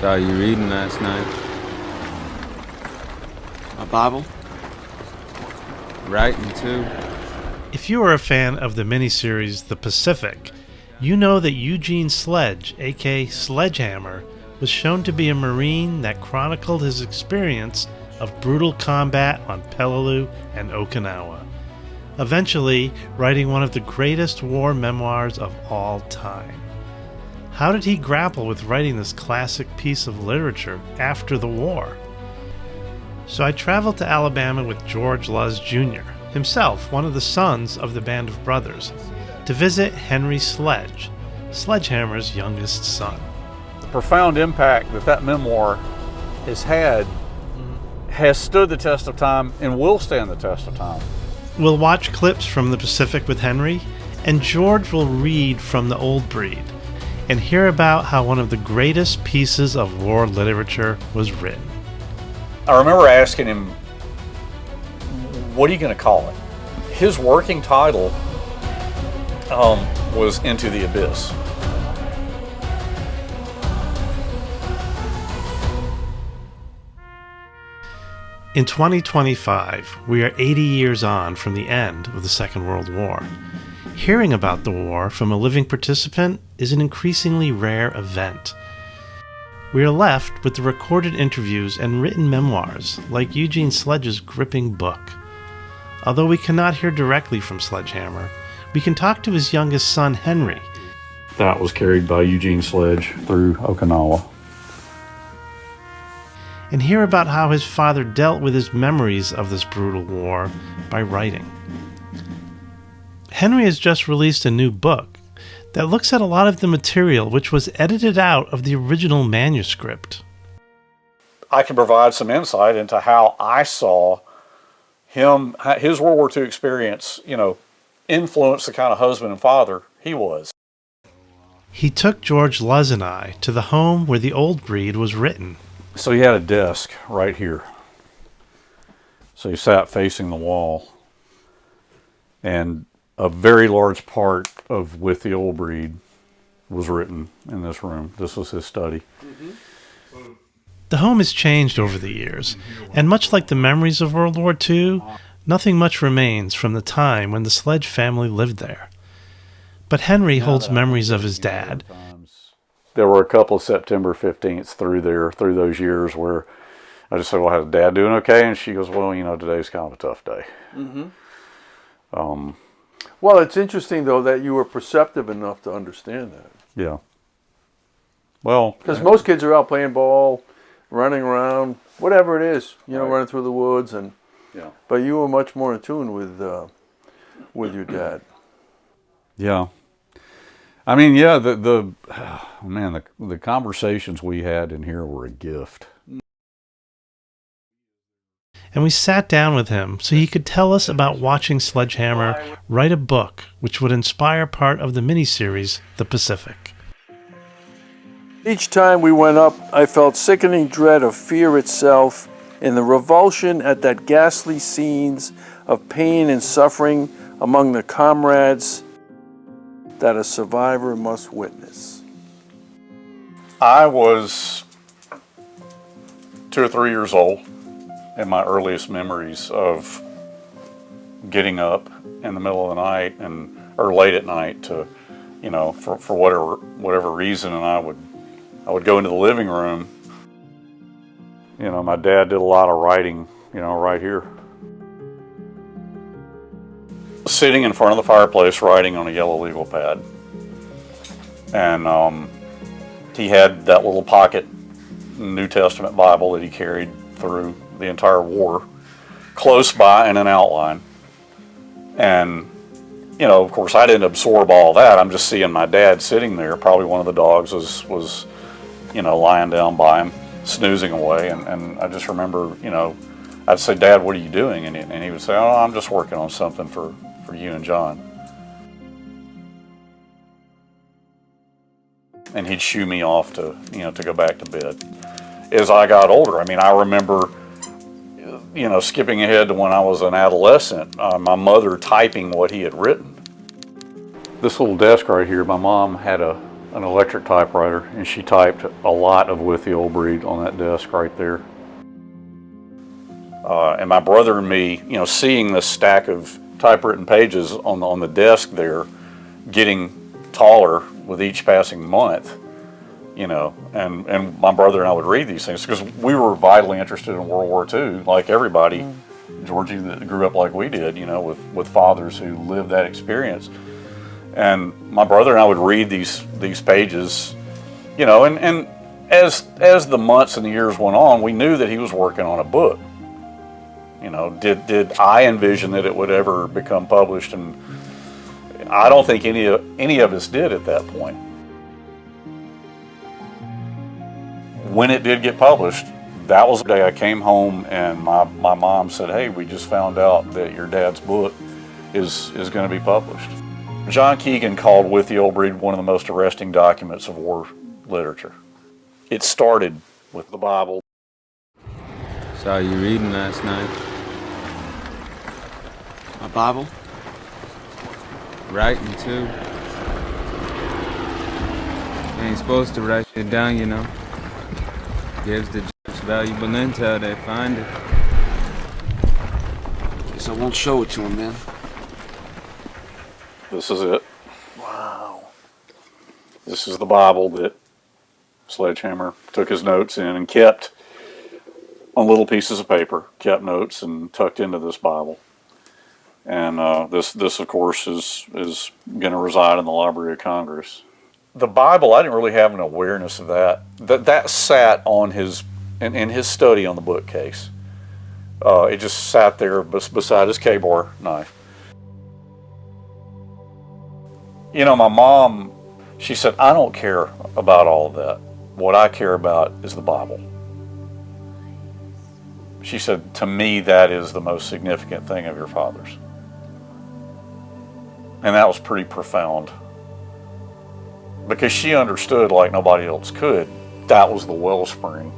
Saw you reading last night. A Bible? Writing, too. If you are a fan of the miniseries The Pacific, you know that Eugene Sledge, aka Sledgehammer, was shown to be a Marine that chronicled his experience of brutal combat on Peleliu and Okinawa, eventually writing one of the greatest war memoirs of all time. How did he grapple with writing this classic piece of literature after the war? So I traveled to Alabama with George Luz Jr., himself one of the sons of the Band of Brothers, to visit Henry Sledge, Sledgehammer's youngest son. The profound impact that memoir has had has stood the test of time and will stand the test of time. We'll watch clips from The Pacific with Henry, and George will read from The Old Breed and hear about how one of the greatest pieces of war literature was written. I remember asking him, what are you going to call it? His working title was Into the Abyss. In 2025, we are 80 years on from the end of the Second World War. Hearing about the war from a living participant is an increasingly rare event. We are left with the recorded interviews and written memoirs, like Eugene Sledge's gripping book. Although we cannot hear directly from Sledgehammer, we can talk to his youngest son, Henry. That was carried by Eugene Sledge through Okinawa. And hear about how his father dealt with his memories of this brutal war by writing. Henry has just released a new book that looks at a lot of the material which was edited out of the original manuscript. I can provide some insight into how I saw him, his World War II experience, influence the kind of husband and father he was. He took George Luz and I to the home where The Old Breed was written. So he had a desk right here. So he sat facing the wall. And a very large part of With the Old Breed was written in this room. This was his study. The home has changed over the years, and much like the memories of World War II, nothing much remains from the time when the Sledge family lived there. But Henry holds memories of his dad. There were a couple of September 15th through those years where I just said, well, how's Dad doing okay? And she goes, well, today's kind of a tough day. Well, it's interesting, though, that you were perceptive enough to understand that. Yeah. Well, because most kids are out playing ball, running around, whatever it is, running through the woods, but you were much more in tune with your dad. Yeah. I mean, yeah, the conversations we had in here were a gift. And we sat down with him so he could tell us about watching Sledgehammer write a book which would inspire part of the miniseries The Pacific. Each time we went up, I felt sickening dread of fear itself and the revulsion at that ghastly scenes of pain and suffering among the comrades that a survivor must witness. I was 2 or 3 years old in my earliest memories of getting up in the middle of the night or late at night to, for whatever reason, and I would go into the living room. My dad did a lot of writing, right here. Sitting in front of the fireplace writing on a yellow legal pad. And he had that little pocket New Testament Bible that he carried through the entire war, close by in an outline. And, of course, I didn't absorb all that. I'm just seeing my dad sitting there. Probably one of the dogs was lying down by him, snoozing away. And I just remember, I'd say, Dad, what are you doing? And he would say, oh, I'm just working on something for you and John. And he'd shoo me off to go back to bed. As I got older, I remember, skipping ahead to when I was an adolescent, my mother typing what he had written. This little desk right here, my mom had a an electric typewriter, and she typed a lot of With the Old Breed on that desk right there. And my brother and me, you know, seeing this stack of typewritten pages on the desk there, getting taller with each passing month, you know, and my brother and I would read these things because we were vitally interested in World War II, like everybody, Georgie, that grew up like we did, you know, with fathers who lived that experience. And my brother and I would read these pages, you know, and as the months and the years went on, we knew that he was working on a book. You know, did I envision that it would ever become published? And I don't think any of us did at that point. When it did get published, that was the day I came home and my mom said, "Hey, we just found out that your dad's book is going to be published." John Keegan called With the Old Breed one of the most arresting documents of war literature. It started with the Bible. Saw you reading last night. My Bible? Writing too. You ain't supposed to write shit down, you know. Gives the Jews valuable intel, they find it. Guess I won't show it to him then. This is it. Wow. This is the Bible that Sledgehammer took his notes in and kept on little pieces of paper, kept notes and tucked into this Bible. And this of course is going to reside in the Library of Congress. The Bible, I didn't really have an awareness of that. That sat on in his study on the bookcase. It just sat there beside his K-bar knife. You know, my mom, she said, "I don't care about all of that. What I care about is the Bible." She said, "To me, that is the most significant thing of your father's." And that was pretty profound. Because she understood, like nobody else could, that was the wellspring.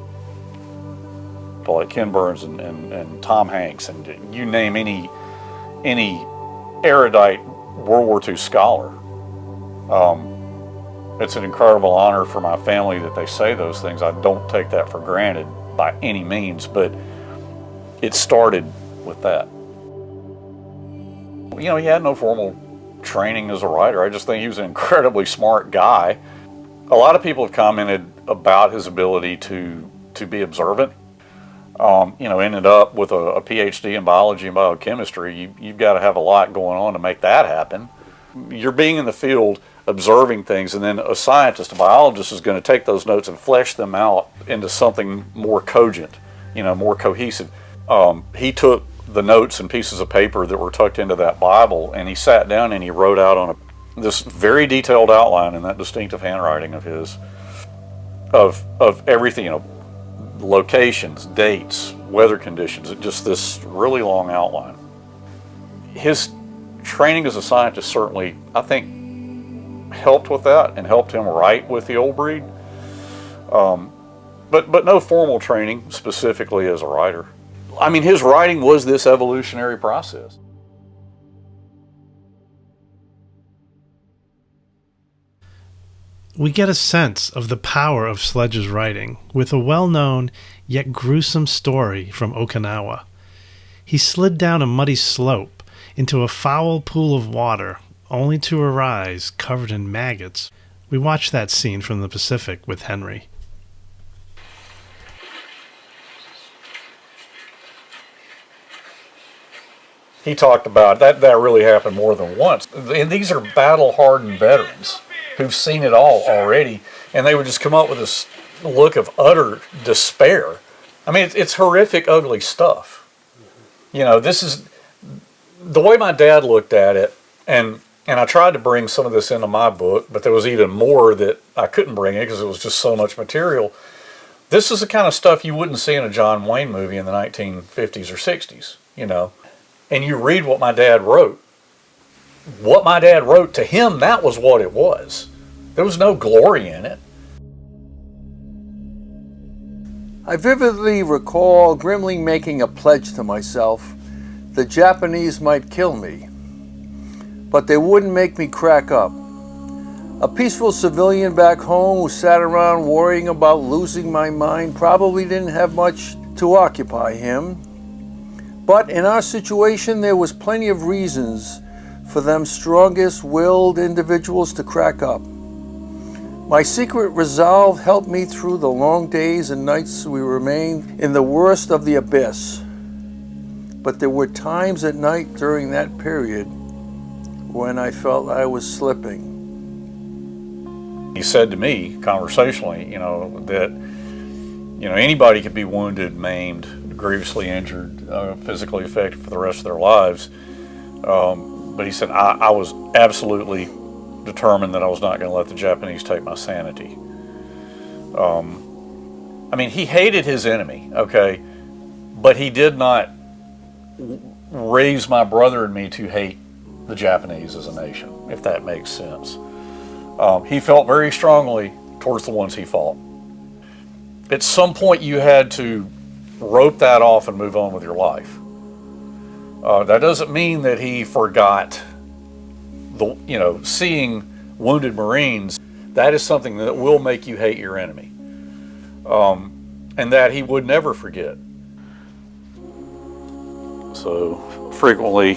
Like Ken Burns and Tom Hanks, and you name any erudite World War II scholar. It's an incredible honor for my family that they say those things. I don't take that for granted by any means, but it started with that. You know, he had no formal training as a writer. I just think he was an incredibly smart guy. A lot of people have commented about his ability to be observant. You know, ended up with a PhD in biology and biochemistry. You've got to have a lot going on to make that happen. You're being in the field, observing things, and then a scientist, a biologist, is going to take those notes and flesh them out into something more cogent, you know, more cohesive. He took the notes and pieces of paper that were tucked into that Bible, and he sat down and he wrote out on this very detailed outline in that distinctive handwriting of his, of everything, you know, locations, dates, weather conditions, just this really long outline. His training as a scientist certainly, I think, helped with that and helped him write With the Old Breed. But no formal training specifically as a writer. I mean, his writing was this evolutionary process. We get a sense of the power of Sledge's writing with a well-known yet gruesome story from Okinawa. He slid down a muddy slope into a foul pool of water, only to arise covered in maggots. We watched that scene from the Pacific with Henry. He talked about that really happened more than once. And these are battle-hardened veterans who've seen it all already, and they would just come up with this look of utter despair. I mean, it's horrific, ugly stuff. You know, this is the way my dad looked at it, and I tried to bring some of this into my book, but there was even more that I couldn't bring in because it was just so much material. This is the kind of stuff you wouldn't see in a John Wayne movie in the 1950s or 60s, you know. And you read what my dad wrote. What my dad wrote, to him, that was what it was. There was no glory in it. I vividly recall grimly making a pledge to myself. The Japanese might kill me, but they wouldn't make me crack up. A peaceful civilian back home who sat around worrying about losing my mind probably didn't have much to occupy him. But in our situation, there was plenty of reasons for them strongest-willed individuals to crack up. My secret resolve helped me through the long days and nights we remained in the worst of the abyss. But there were times at night during that period when I felt I was slipping. He said to me, conversationally, that, anybody could be wounded, maimed, grievously injured, physically affected for the rest of their lives. But he said, I was absolutely determined that I was not going to let the Japanese take my sanity. He hated his enemy, okay, but he did not raise my brother and me to hate the Japanese as a nation, if that makes sense. He felt very strongly towards the ones he fought. At some point, you had to rope that off and move on with your life. That doesn't mean that he forgot seeing wounded Marines. That is something that will make you hate your enemy, and that he would never forget. So frequently,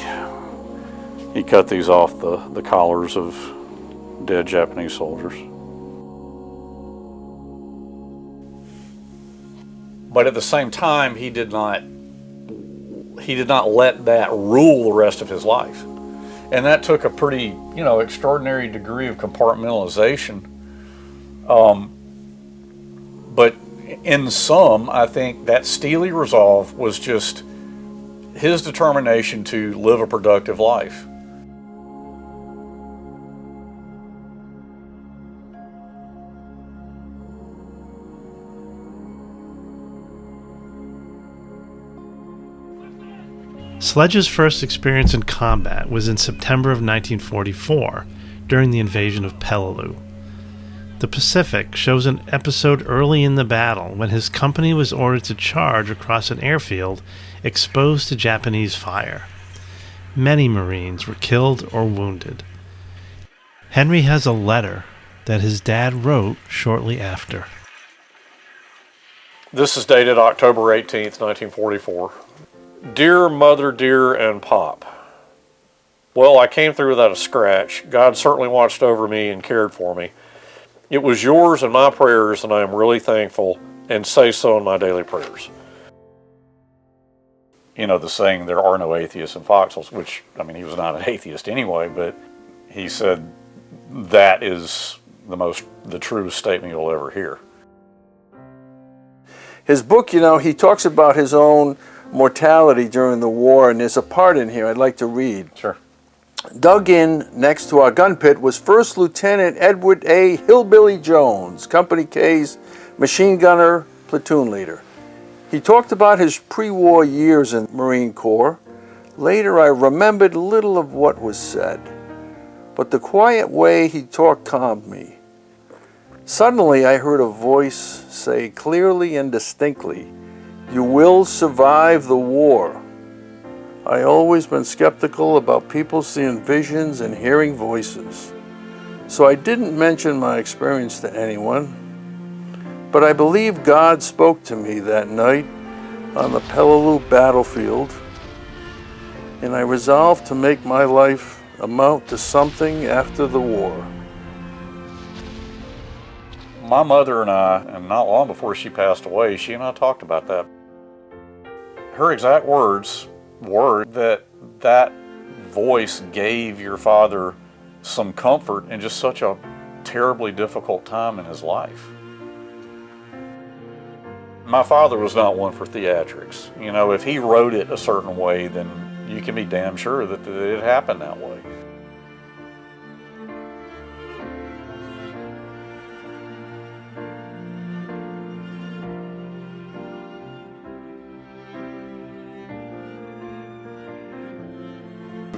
he cut these off the collars of dead Japanese soldiers. But at the same time, he did not let that rule the rest of his life. And that took a pretty, extraordinary degree of compartmentalization. But in sum, I think that steely resolve was just his determination to live a productive life. Sledge's first experience in combat was in September of 1944, during the invasion of Peleliu. The Pacific shows an episode early in the battle when his company was ordered to charge across an airfield exposed to Japanese fire. Many Marines were killed or wounded. Henry has a letter that his dad wrote shortly after. This is dated October 18th, 1944. Dear Mother, dear, and Pop. Well, I came through without a scratch. God certainly watched over me and cared for me. It was yours and my prayers, and I am really thankful, and say so in my daily prayers. The saying, there are no atheists in foxholes, which, he was not an atheist anyway, but he said that is the truest statement you'll ever hear. His book, he talks about his own mortality during the war, and there's a part in here I'd like to read. Sure. Dug in next to our gun pit was First Lieutenant Edward A. Hillbilly Jones, Company K's machine gunner, platoon leader. He talked about his pre-war years in the Marine Corps. Later, I remembered little of what was said, but the quiet way he talked calmed me. Suddenly, I heard a voice say clearly and distinctly, "You will survive the war." I always been skeptical about people seeing visions and hearing voices, so I didn't mention my experience to anyone. But I believe God spoke to me that night on the Peleliu battlefield, and I resolved to make my life amount to something after the war. My mother and I, and not long before she passed away, she and I talked about that. Her exact words were that voice gave your father some comfort in just such a terribly difficult time in his life. My father was not one for theatrics. If he wrote it a certain way, then you can be damn sure that it happened that way.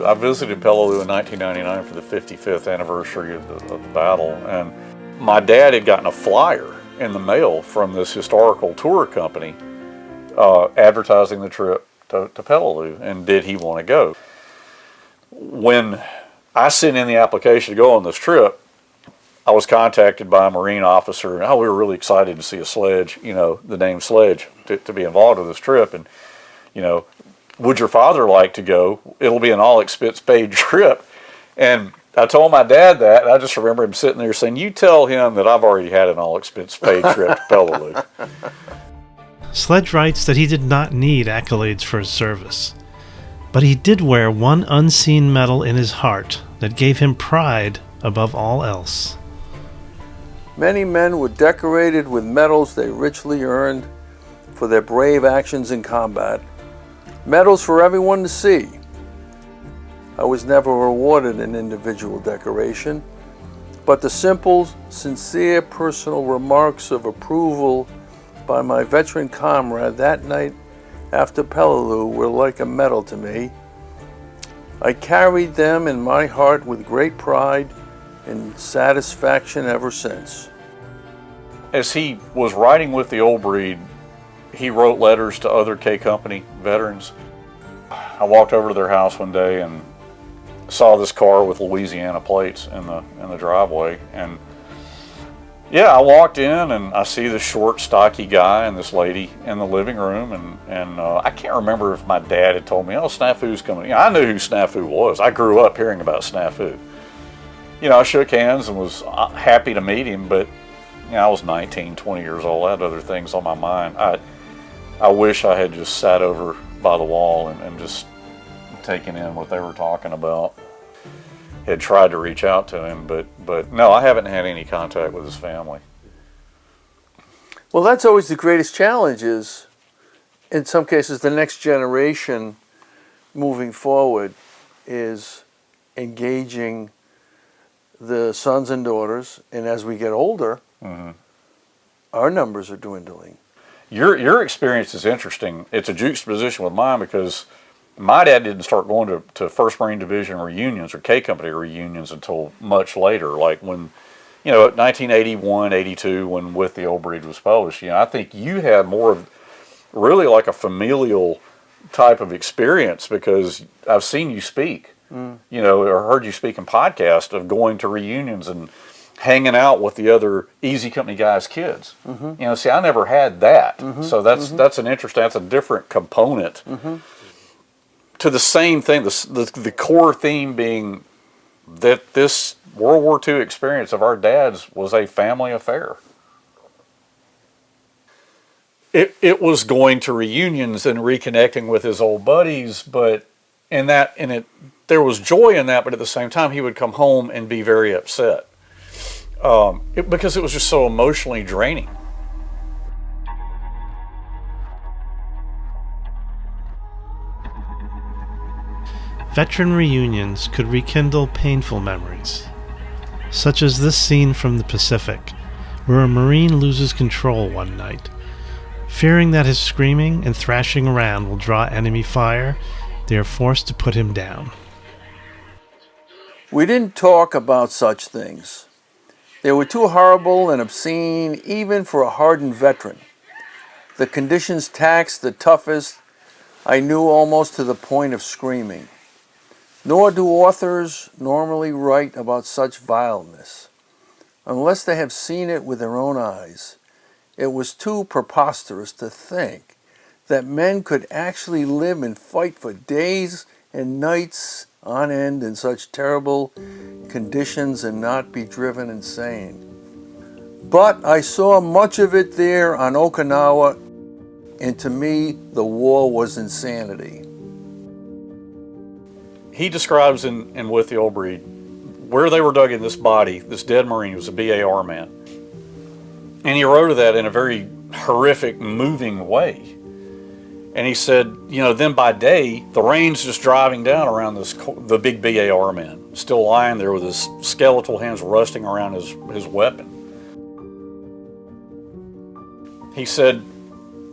I visited Peleliu in 1999 for the 55th anniversary of the battle, and my dad had gotten a flyer in the mail from this historical tour company advertising the trip to Peleliu, and did he want to go. When I sent in the application to go on this trip, I was contacted by a Marine officer, and we were really excited to see a Sledge, the name Sledge, to be involved with this trip. And, would your father like to go? It'll be an all-expense-paid trip. And I told my dad that, and I just remember him sitting there saying, you tell him that I've already had an all-expense-paid trip to Peleliu. Sledge writes that he did not need accolades for his service, but he did wear one unseen medal in his heart that gave him pride above all else. Many men were decorated with medals they richly earned for their brave actions in combat, medals for everyone to see. I was never awarded an individual decoration, but the simple, sincere personal remarks of approval by my veteran comrade that night after Peleliu were like a medal to me. I carried them in my heart with great pride and satisfaction ever since. As he was riding with the Old Breed, he wrote letters to other K Company veterans. I walked over to their house one day and saw this car with Louisiana plates in the driveway, and I walked in and I see this short, stocky guy and this lady in the living room, and I can't remember if my dad had told me, "Oh, Snafu's coming." I knew who Snafu was. I grew up hearing about Snafu. I shook hands and was happy to meet him, but I was 19, 20 years old. I had other things on my mind. I wish I had just sat over by the wall and just taken in what they were talking about. Had tried to reach out to him, but no, I haven't had any contact with his family. Well, that's always the greatest challenge, is in some cases the next generation moving forward is engaging the sons and daughters, and as we get older, our numbers are dwindling. Your experience is interesting. It's a juxtaposition with mine, because my dad didn't start going to 1st Marine Division reunions or K Company reunions until much later, like when, 1981, 82, when With the Old Breed was published. I think you had more of really like a familial type of experience, because I've seen you speak, or heard you speak in podcasts of going to reunions and hanging out with the other Easy Company guys' kids. See, I never had that. So that's an interesting, that's a different component to the same thing. The core theme being that this World War II experience of our dad's was a family affair. It was going to reunions and reconnecting with his old buddies, but there was joy in that, but at the same time he would come home and be very upset. Because it was just so emotionally draining. Veteran reunions could rekindle painful memories, such as this scene from the Pacific, where a Marine loses control one night. Fearing that his screaming and thrashing around will draw enemy fire, they are forced to put him down. We didn't talk about such things. They were too horrible and obscene even for a hardened veteran. The conditions taxed the toughest I knew almost to the point of screaming. Nor do authors normally write about such vileness, unless they have seen it with their own eyes. It was too preposterous to think that men could actually live and fight for days and nights on end in such terrible conditions and not be driven insane. But I saw much of it there on Okinawa, and to me, the war was insanity. He describes in With the Old Breed where they were dug in this body, this dead Marine was a BAR man. And he wrote of that in a very horrific, moving way. And he said, then by day, the rain's just driving down around the big BAR man, still lying there with his skeletal hands rusting around his weapon. He said,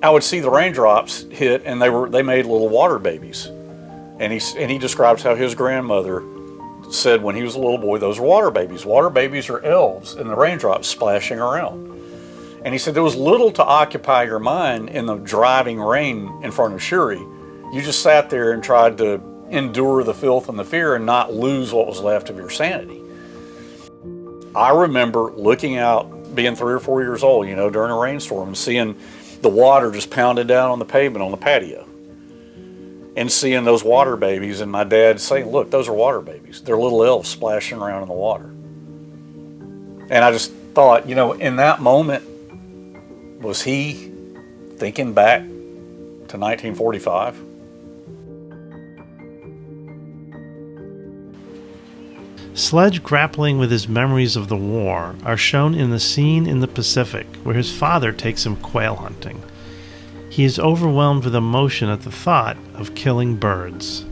I would see the raindrops hit, and they made little water babies. And he describes how his grandmother said when he was a little boy, those are water babies. Water babies are elves, and the raindrops splashing around. And he said there was little to occupy your mind in the driving rain in front of Shuri. You just sat there and tried to endure the filth and the fear and not lose what was left of your sanity. I remember looking out, being 3 or 4 years old, during a rainstorm, and seeing the water just pounding down on the pavement on the patio. And seeing those water babies, and my dad saying, look, those are water babies. They're little elves splashing around in the water. And I just thought, in that moment, was he thinking back to 1945? Sledge grappling with his memories of the war are shown in the scene in the Pacific where his father takes him quail hunting. He is overwhelmed with emotion at the thought of killing birds.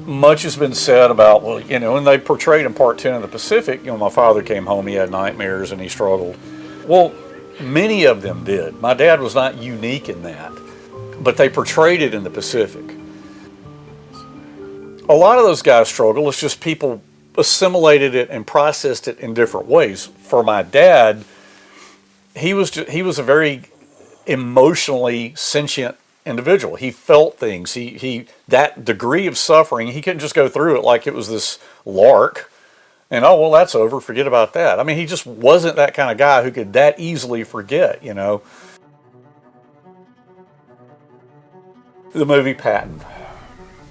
Much has been said about, and they portrayed in part 10 of the Pacific, my father came home, he had nightmares and he struggled. Well, many of them did. My dad was not unique in that, but they portrayed it in the Pacific. A lot of those guys struggle. It's just people assimilated it and processed it in different ways. For my dad, he was a very emotionally sentient individual. He felt things. He that degree of suffering, he couldn't just go through it like it was this lark and, oh, well, that's over, forget about that. I mean, he just wasn't that kind of guy who could that easily forget, The movie Patton.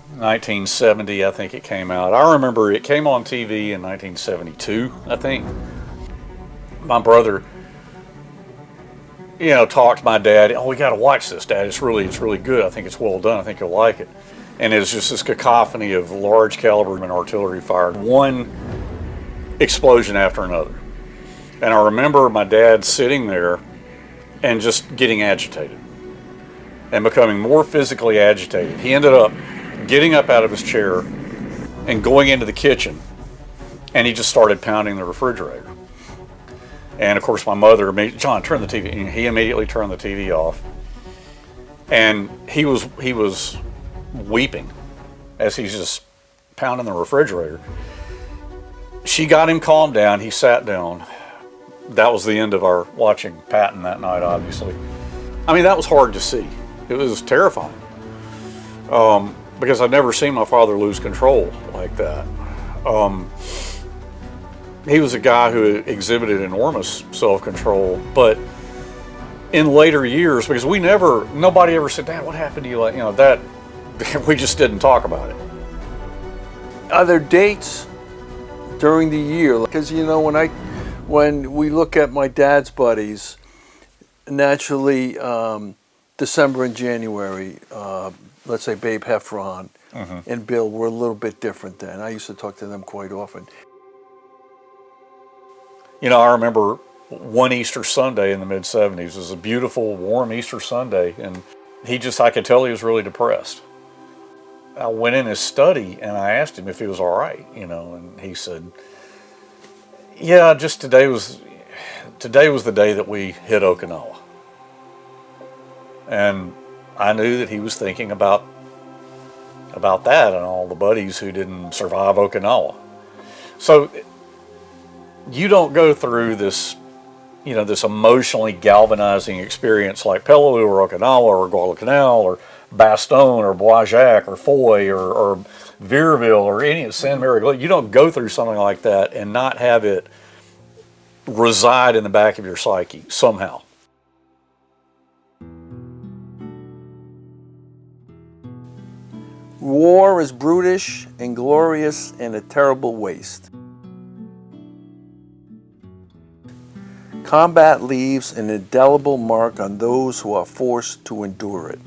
1970, I think it came out. I remember it came on TV in 1972, I think. My brother, talked to my dad. Oh, we got to watch this, Dad. It's really good. I think it's well done. I think you'll like it. And it's just this cacophony of large caliber and artillery fire. One explosion after another. And I remember my dad sitting there and just getting agitated and becoming more physically agitated. He ended up getting up out of his chair and going into the kitchen, and he just started pounding the refrigerator. And of course my mother, John, turn the TV. And he immediately turned the TV off, and he was weeping as he's just pounding the refrigerator. She got him calmed down. He sat down. That was the end of our watching Patton that night, obviously. I mean, that was hard to see. It was terrifying. Because I'd never seen my father lose control like that. He was a guy who exhibited enormous self-control, but in later years, because nobody ever said, Dad, what happened to you? That we just didn't talk about it. Are there dates during the year? Because when we look at my dad's buddies, naturally December and January, let's say Babe Heffron and Bill were a little bit different then. I used to talk to them quite often. I remember one Easter Sunday in the mid-'70s. It was a beautiful, warm Easter Sunday, and I could tell he was really depressed. I went in his study and I asked him if he was all right, and he said, yeah, just today was the day that we hit Okinawa. And I knew that he was thinking about that and all the buddies who didn't survive Okinawa. So you don't go through this, this emotionally galvanizing experience like Peleliu or Okinawa or Guadalcanal or Bastogne or Bois-Jacques or Foy or Vierville or any of San Mary. You don't go through something like that and not have it reside in the back of your psyche somehow. War is brutish, inglorious, and a terrible waste. Combat leaves an indelible mark on those who are forced to endure it.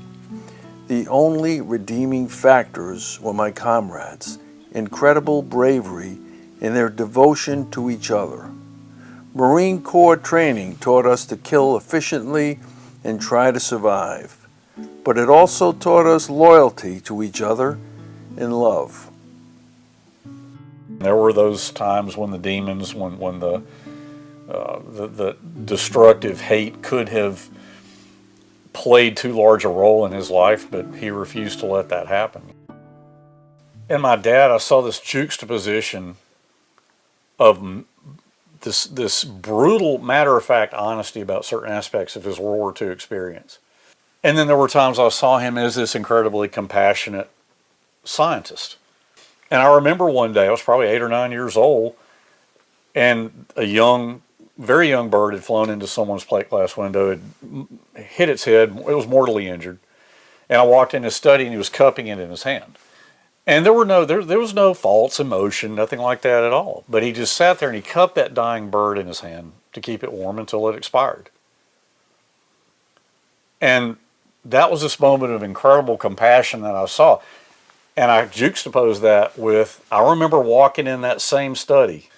The only redeeming factors were my comrades' incredible bravery and their devotion to each other. Marine Corps training taught us to kill efficiently and try to survive. But it also taught us loyalty to each other and love. There were those times when the demons, when the destructive hate could have played too large a role in his life, but he refused to let that happen. In my dad, I saw this juxtaposition of this brutal, matter-of-fact honesty about certain aspects of his World War II experience. And then there were times I saw him as this incredibly compassionate scientist. And I remember one day, I was probably 8 or 9 years old, and a very young bird had flown into someone's plate glass window, had hit its head, it was mortally injured. And I walked in his study, and he was cupping it in his hand. And there was no false emotion, nothing like that at all. But he just sat there and he cupped that dying bird in his hand to keep it warm until it expired. And that was this moment of incredible compassion that I saw. And I juxtaposed that with, I remember walking in that same study,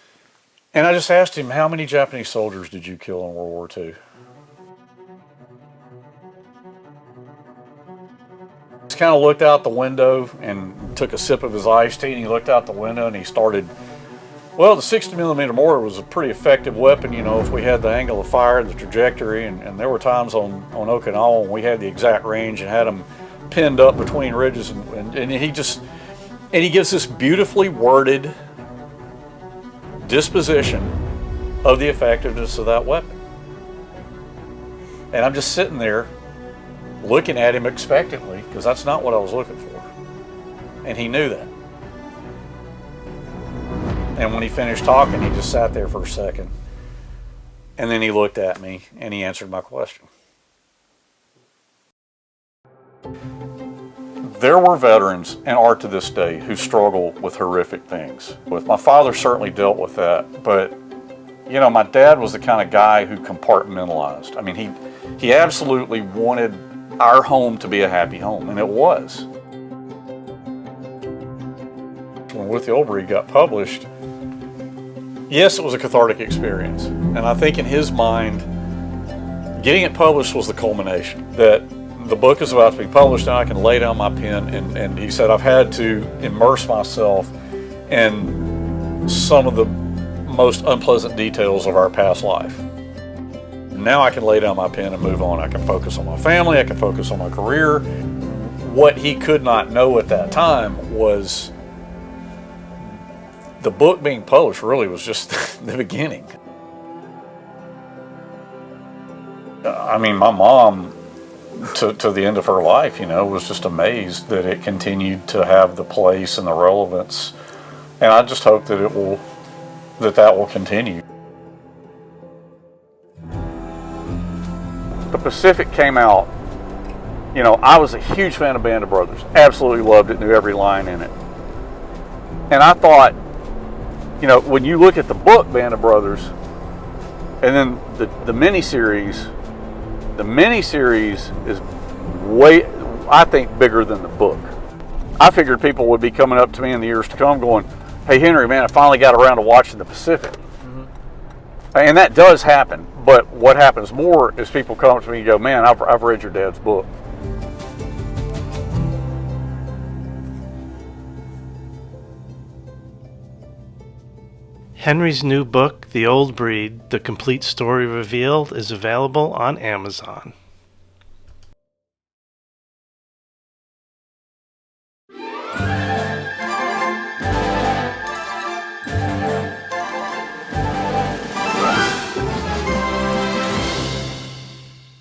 and I just asked him, how many Japanese soldiers did you kill in World War II? He kind of looked out the window and took a sip of his iced tea, and he looked out the window and he started, well, the 60mm mortar was a pretty effective weapon, you know, if we had the angle of fire and the trajectory, and there were times on Okinawa when we had the exact range and had them pinned up between ridges, and he gives this beautifully worded disposition of the effectiveness of that weapon. And I'm just sitting there looking at him expectantly, because that's not what I was looking for. And he knew that. And when he finished talking, he just sat there for a second. And then he looked at me and he answered my question. There were veterans, and are to this day, who struggle with horrific things. My father certainly dealt with that, but you know, my dad was the kind of guy who compartmentalized. I mean, he absolutely wanted our home to be a happy home, and it was. When With the Old Breed got published, yes, it was a cathartic experience. And I think in his mind, getting it published was the culmination. That the book is about to be published, and I can lay down my pen. And he said, I've had to immerse myself in some of the most unpleasant details of our past life. Now I can lay down my pen and move on. I can focus on my family. I can focus on my career. What he could not know at that time was the book being published really was just the beginning. I mean, my mom, to the end of her life, you know, was just amazed that it continued to have the place and the relevance. And I just hope that that will continue. The Pacific came out, you know, I was a huge fan of Band of Brothers. Absolutely loved it, knew every line in it. And I thought, you know, when you look at the book Band of Brothers, and then the miniseries is way, I think, bigger than the book. I figured people would be coming up to me in the years to come going, hey Henry, man, I finally got around to watching the Pacific. Mm-hmm. And that does happen, but what happens more is people come up to me and go, man, I've read your dad's book. Henry's new book, The Old Breed, The Complete Story Revealed, is available on Amazon.